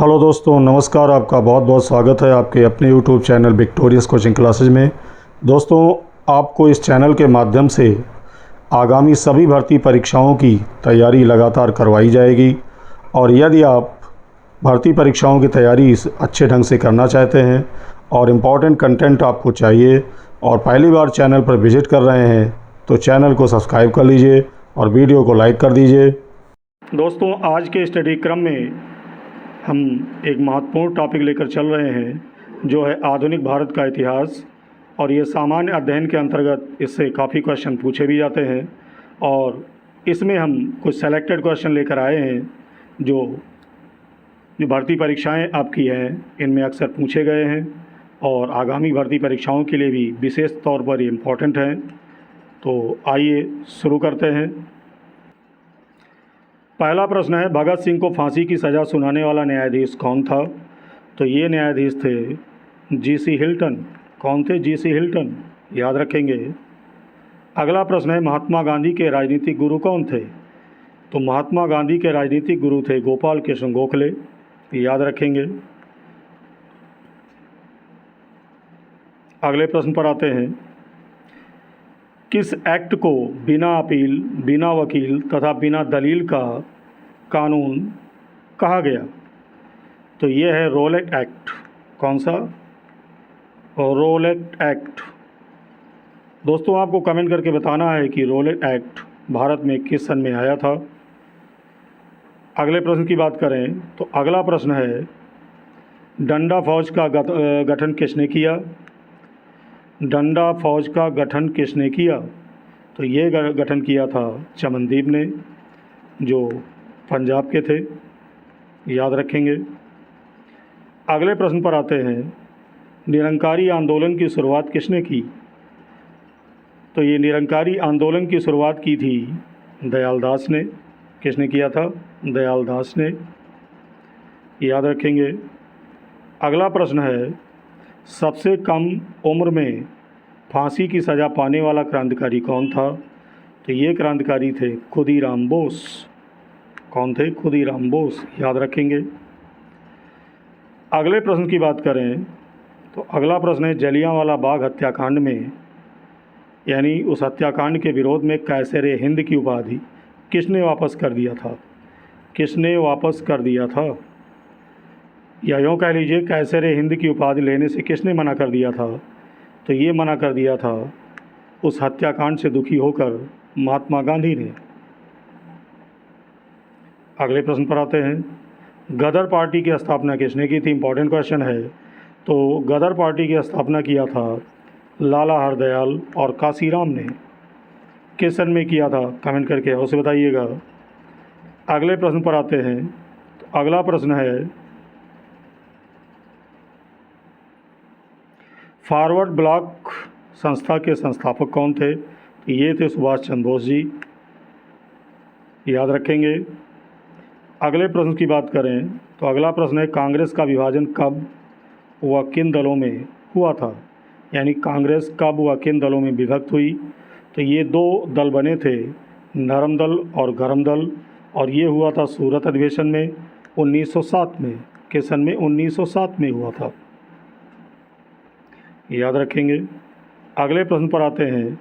Hello दोस्तों, नमस्कार। आपका बहुत बहुत स्वागत है आपके अपने YouTube channel victorious coaching classes में। दोस्तों, आपको इस चैनल के माध्यम से आगामी सभी भर्ती परीक्षाओं की तैयारी लगातार करवाई जाएगी। और यदि आप भर्ती परीक्षाओं की तैयारी अच्छे ढंग से करना चाहते हैं और इम्पॉर्टेंट कंटेंट आपको चाहिए और पहली बार चैनल पर विजिट कर रहे हैं तो चैनल को सब्सक्राइब कर लीजिए और वीडियो को लाइक कर दीजिए। दोस्तों, आज के स्टडी क्रम में हम एक महत्वपूर्ण टॉपिक लेकर चल रहे हैं जो है आधुनिक भारत का इतिहास। और ये सामान्य अध्ययन के अंतर्गत इससे काफ़ी क्वेश्चन पूछे भी जाते हैं और इसमें हम कुछ सेलेक्टेड क्वेश्चन लेकर आए हैं जो भर्ती परीक्षाएं आपकी हैं इनमें अक्सर पूछे गए हैं और आगामी भर्ती परीक्षाओं के लिए भी विशेष तौर पर ये इम्पोर्टेंट हैं। तो आइए शुरू करते हैं। पहला प्रश्न है, भगत सिंह को फांसी की सज़ा सुनाने वाला न्यायाधीश कौन था? तो ये न्यायाधीश थे जीसी हिल्टन। कौन थे? जीसी हिल्टन, याद रखेंगे। अगला प्रश्न है, महात्मा गांधी के राजनीतिक गुरु कौन थे? तो महात्मा गांधी के राजनीतिक गुरु थे गोपाल कृष्ण गोखले, याद रखेंगे। अगले प्रश्न पर आते हैं, किस एक्ट को बिना अपील, बिना वकील तथा बिना दलील का कानून कहा गया? तो ये है रोलेट एक्ट। कौन सा? Rowlatt act. दोस्तों, आपको कमेंट करके बताना है कि रोलेट एक्ट भारत में किस सन में आया था। अगले प्रश्न की बात करें तो अगला प्रश्न है, डंडा फौज का गठन किसने किया? डंडा फौज का गठन किसने किया? तो ये गठन किया था चमनदीप ने, जो पंजाब के थे, याद रखेंगे। अगले प्रश्न पर आते हैं, निरंकारी आंदोलन की शुरुआत किसने की? तो ये निरंकारी आंदोलन की शुरुआत की थी दयाल दास ने। किसने किया था? दयाल दास ने, याद रखेंगे। अगला प्रश्न है, सबसे कम उम्र में फांसी की सज़ा पाने वाला क्रांतिकारी कौन था? तो ये क्रांतिकारी थे खुदीराम बोस। कौन थे? खुदीराम बोस, याद रखेंगे। अगले प्रश्न की बात करें तो अगला प्रश्न है, जलियांवाला बाग हत्याकांड में, यानी उस हत्याकांड के विरोध में कैसरे हिंद की उपाधि किसने वापस कर दिया था? किसने वापस कर दिया था? या यूँ कह लीजिए, कैसरे हिंद की उपाधि लेने से किसने मना कर दिया था? तो ये मना कर दिया था उस हत्याकांड से दुखी होकर महात्मा गांधी ने। अगले प्रश्न पर आते हैं, गदर पार्टी की स्थापना किसने की थी? इंपॉर्टेंट क्वेश्चन है। तो गदर पार्टी की स्थापना किया था लाला हरदयाल और काशीराम ने। किस सन में किया था? कमेंट करके उसे बताइएगा। अगले प्रश्न पर आते हैं तो अगला प्रश्न है, फॉरवर्ड ब्लॉक संस्था के संस्थापक कौन थे? तो ये थे सुभाष चंद्र बोस जी, याद रखेंगे। अगले प्रश्न की बात करें तो अगला प्रश्न है, कांग्रेस का विभाजन कब व किन दलों में हुआ था? यानी कांग्रेस कब व किन दलों में विभक्त हुई? तो ये दो दल बने थे, नरम दल और गरम दल, और ये हुआ था सूरत अधिवेशन में 1907 में। किस सन में? 1907 में हुआ था, याद रखेंगे। अगले प्रश्न पर आते हैं,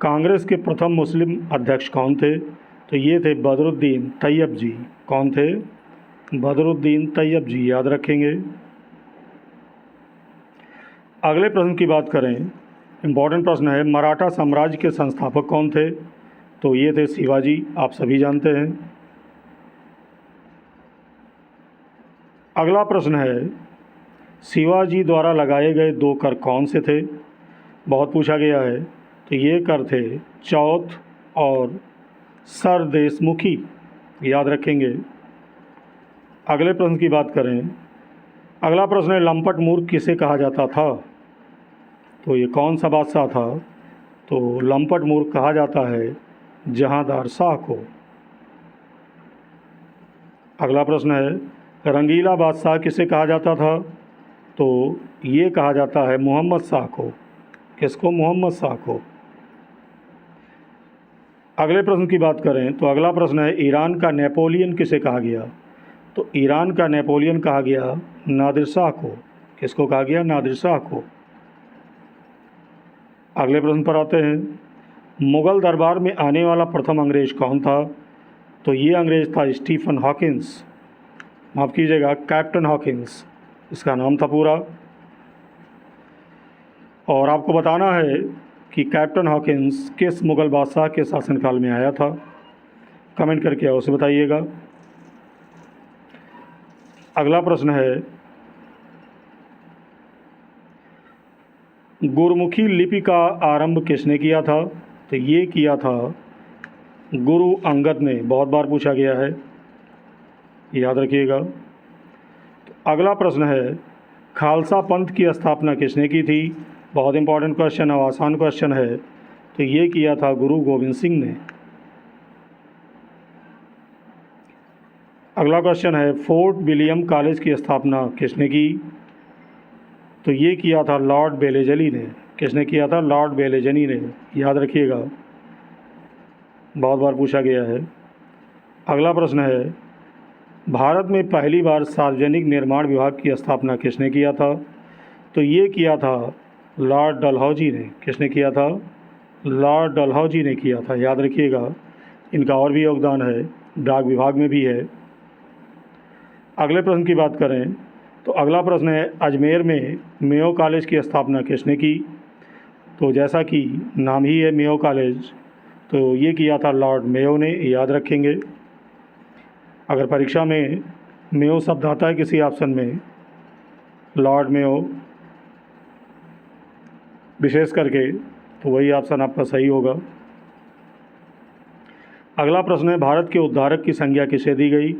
कांग्रेस के प्रथम मुस्लिम अध्यक्ष कौन थे? तो ये थे बदरुद्दीन तैयब जी। कौन थे? बदरुद्दीन तैयब जी, याद रखेंगे। अगले प्रश्न की बात करें, इम्पॉर्टेंट प्रश्न है, मराठा साम्राज्य के संस्थापक कौन थे? तो ये थे शिवाजी, आप सभी जानते हैं। अगला प्रश्न है, शिवाजी द्वारा लगाए गए 2 कर कौन से थे? बहुत पूछा गया है। तो ये कर थे चौथ और सरदेशमुखी, याद रखेंगे। अगले प्रश्न की बात करें, अगला प्रश्न है, लंपट मूर्ख किसे कहा जाता था? तो ये कौन सा बादशाह था? तो लंपट मूर्ख कहा जाता है जहांदार शाह को। अगला प्रश्न है, रंगीला बादशाह किसे कहा जाता था? तो ये कहा जाता है मोहम्मद शाह को। किसको? मोहम्मद शाह को। अगले प्रश्न की बात करें तो अगला प्रश्न है, ईरान का नेपोलियन किसे कहा गया? तो ईरान का नेपोलियन कहा गया नादिर शाह को। किसको कहा गया? नादिर शाह को। अगले प्रश्न पर आते हैं, मुग़ल दरबार में आने वाला प्रथम अंग्रेज कौन था? तो ये अंग्रेज़ था स्टीफन हॉकिंस, माफ़ कीजिएगा कैप्टन हॉकिंस इसका नाम था पूरा। और आपको बताना है कि कैप्टन हॉकिंस किस मुग़ल बादशाह के शासनकाल में आया था, कमेंट करके अवश्य बताइएगा। अगला प्रश्न है, गुरुमुखी लिपि का आरंभ किसने किया था? तो ये किया था गुरु अंगद ने। बहुत बार पूछा गया है, याद रखिएगा। तो अगला प्रश्न है, खालसा पंथ की स्थापना किसने की थी? बहुत इंपॉर्टेंट क्वेश्चन है, आसान क्वेश्चन है। तो ये किया था गुरु गोविंद सिंह ने। अगला क्वेश्चन है, फोर्ट विलियम कॉलेज की स्थापना किसने की? तो ये किया था लॉर्ड बेलेजली ने। किसने किया था? लॉर्ड बेलेजली ने, याद रखिएगा, बहुत बार पूछा गया है। अगला प्रश्न है, भारत में पहली बार सार्वजनिक निर्माण विभाग की स्थापना किसने किया था? तो ये किया था लॉर्ड डलहौजी ने। किसने किया था? लॉर्ड डलहौजी ने किया था, याद रखिएगा। इनका और भी योगदान है, डाक विभाग में भी है। अगले प्रश्न की बात करें तो अगला प्रश्न है, अजमेर में मेयो कॉलेज की स्थापना किसने की? तो जैसा कि नाम ही है मेयो कॉलेज, तो ये किया था लॉर्ड मेयो ने, याद रखेंगे। अगर परीक्षा में मेयो शब्द आता है किसी ऑप्शन में, लॉर्ड मेयो विशेष करके, तो वही ऑप्शन आपका सही होगा। अगला प्रश्न है, भारत के उद्धारक की संज्ञा किसे दी गई?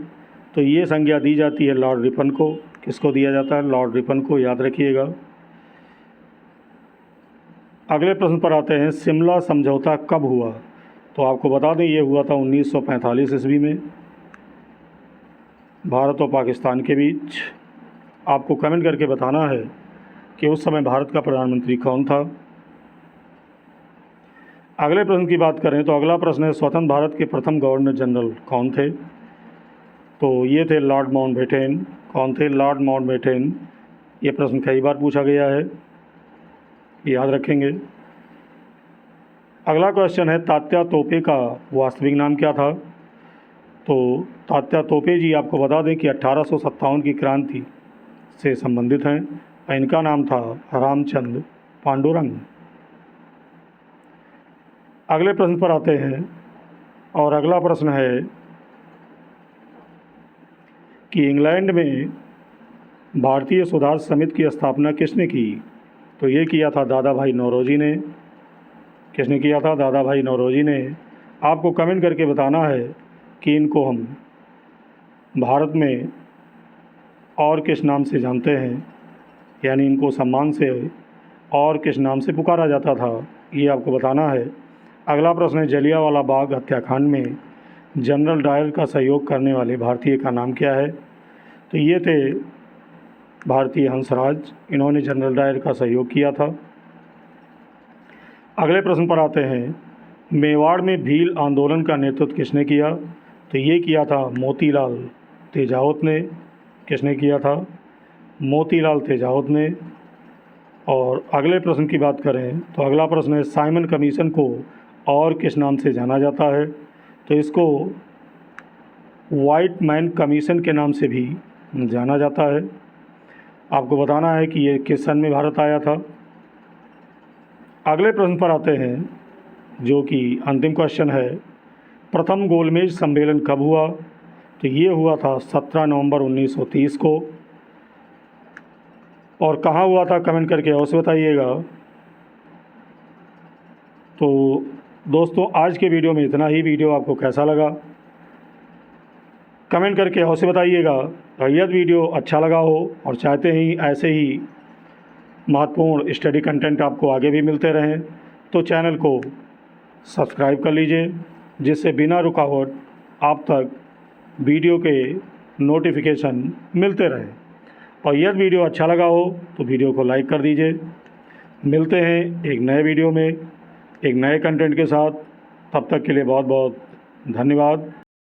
तो ये संज्ञा दी जाती है लॉर्ड रिपन को। किसको दिया जाता है? लॉर्ड रिपन को, याद रखिएगा। अगले प्रश्न पर आते हैं, शिमला समझौता कब हुआ? तो आपको बता दें ये हुआ था 1945 ईस्वी में, भारत और पाकिस्तान के बीच। आपको कमेंट करके बताना है कि उस समय भारत का प्रधानमंत्री कौन था। अगले प्रश्न की बात करें तो अगला प्रश्न है, स्वतंत्र भारत के प्रथम गवर्नर जनरल कौन थे? तो ये थे लॉर्ड माउंटबेटन। कौन थे? Lord Mountbatten. ये प्रश्न कई बार पूछा गया है, याद रखेंगे। अगला क्वेश्चन है, तात्या तोपे का वास्तविक नाम क्या था? तो तात्या तोपे जी आपको बता दें कि 1857 की क्रांति से संबंधित हैं। इनका नाम था रामचंद्र पांडुरंग। अगले प्रश्न पर आते हैं और अगला प्रश्न है कि इंग्लैंड में भारतीय सुधार समिति की स्थापना किसने की? तो ये किया था दादा भाई नौरोजी ने। किसने किया था? दादा भाई नौरोजी ने। आपको कमेंट करके बताना है कि इनको हम भारत में और किस नाम से जानते हैं, यानी इनको सम्मान से और किस नाम से पुकारा जाता था, ये आपको बताना है। अगला प्रश्न है, जलियांवाला बाग हत्याकांड में जनरल डायर का सहयोग करने वाले भारतीय का नाम क्या है? तो ये थे भारतीय हंसराज। इन्होंने जनरल डायर का सहयोग किया था। अगले प्रश्न पर आते हैं, मेवाड़ में भील आंदोलन का नेतृत्व किसने किया? तो ये किया था मोतीलाल तेजावत ने। किसने किया था? मोतीलाल तेजावत ने। और अगले प्रश्न की बात करें तो अगला प्रश्न है, साइमन कमीशन को और किस नाम से जाना जाता है? तो इसको वाइट मैन कमीशन के नाम से भी जाना जाता है। आपको बताना है कि ये किस सन में भारत आया था। अगले प्रश्न पर आते हैं जो कि अंतिम क्वेश्चन है, प्रथम गोलमेज सम्मेलन कब हुआ? तो ये हुआ था 17 नवंबर 1930 को। और कहाँ हुआ था, कमेंट करके अवश्य बताइएगा। तो दोस्तों आज के वीडियो में इतना ही। वीडियो आपको कैसा लगा कमेंट करके अवश्य बताइएगा। यदि वीडियो अच्छा लगा हो और चाहते ही ऐसे ही महत्वपूर्ण स्टडी कंटेंट आपको आगे भी मिलते रहें तो चैनल को सब्सक्राइब कर लीजिए, जिससे बिना रुकावट आप तक वीडियो के नोटिफिकेशन मिलते रहें। और यदि वीडियो अच्छा लगा हो तो वीडियो को लाइक कर दीजिए। मिलते हैं एक नए वीडियो में एक नए कंटेंट के साथ। तब तक के लिए बहुत बहुत धन्यवाद।